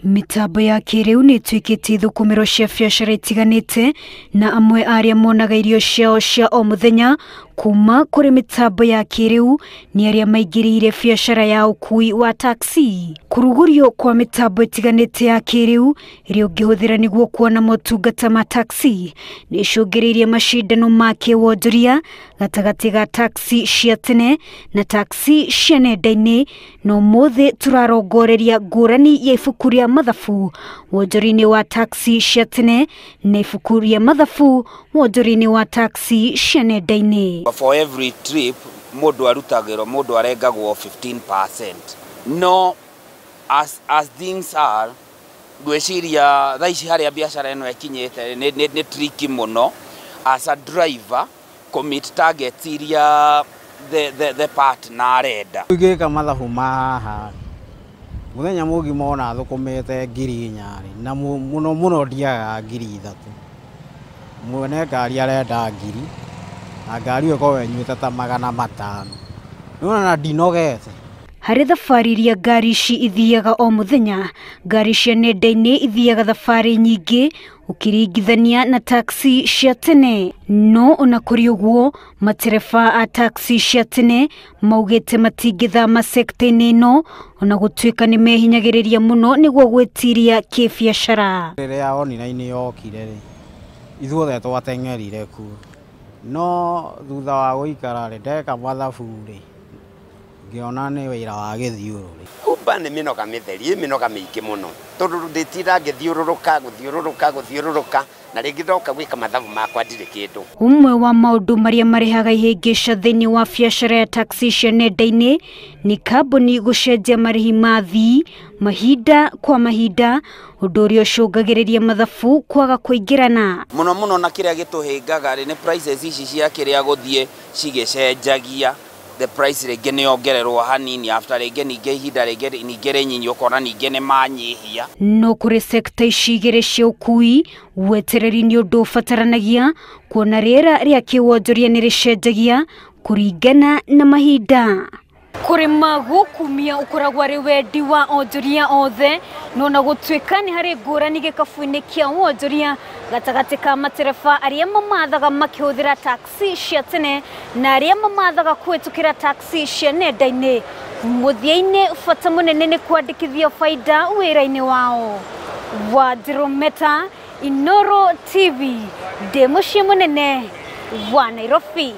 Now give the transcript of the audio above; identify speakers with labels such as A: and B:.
A: Mitambo ya kiriu ni tuikite thukumiro cia biacara itiganite na amwe aria monaga irio ciao cia o muthenya kuma kuri mitambo ya kiriu ni aria maingirire biacara ya ukui wa taxi. Kurugurio kwa mitambo itiganite ya kiriu iria ungihuthira niguo kuona motungata ma taxi ni icungiriirie macindano ma kiwonjoria gatagati ga taxi cia tene na taxi cia nenda-ini, no muthi turarongoreria ngurani ya ibuku ria mathabu wonjoria-ini wa taxi cia tene na ibuku ria mathabu wonjoria-ini wa taxi cia nenda-ini.
B: For every trip mundu arutagirwo mundu arengagwo 15%. No as things are, gweciria thaici haria biashara eno ekinyete ni tricky muno as a driver commit targets iria the partner arenda.
C: Ngika mathabu maha muthenya mungi mona thukumete ngiri nyari na muno ndiaga ngiri 3. Mwene ngari arenda ngiri na ngari ĩyo ko wenyuĩte ta 500. Nona na ndinogete.
A: Hari thabari iria ngari ici ithiaga o muthenya, ngari cia nenda-ini ithiaga thabari nyingi ukiringithania na taxi cia tene. No ona kuri uguo matereba a taxi cia tene maugite matingithama sekta-ini ino ona gutuika ni mehinyagiriria muno niguo gwitiria kibiacara.
C: Riria online yokire ri ithuothe twateng'erire ku, no thutha wa guikara ri ndeka mathabu ri ngiona ni wira wa githiuru ri
D: umba ni minoga mitheri minoga mingi muno tondu nditira githiururuka na ringi ndoka gwika mathabu makwa ndire kindu.
A: Umwe wa maundu maria marehaga ihingica thiini wa biacara ya taxi cia nenda-ini ni kambuni gucenjia marihi ma thii mahinda kwa mahinda, undu uria ucungagiriria mathabu kwaga kuingirana
B: Muno na kiria gituhingaga ni prices ici cia kiria guthie cigicenjagia. The price rege ni ongererwo hanini after rege ninge ihinda rege ningere nyinyi ukona ninge ni manyihia.
A: No kuri sekta ici igiri cia ukui wetereri ni undu ubataranagia kuona riera ria kiwonjoria ni ricenjagia kuringana na mahinda. Kuri magukumia ukoragwa ri wendi wa onjoria othe, no na gutuika ni hari ngurani gikabu-ini kia wonjoria gatagati ka matereba aria mamathaga makihuthira taxi cia tene na aria mamathaga kwitukira taxi cia nenda-ini. Muthia-ini bata munene ni kwandikithia faida wira-ini wao. Wanjirũ Inooro TV, ndi mucii munene wa Nairobi.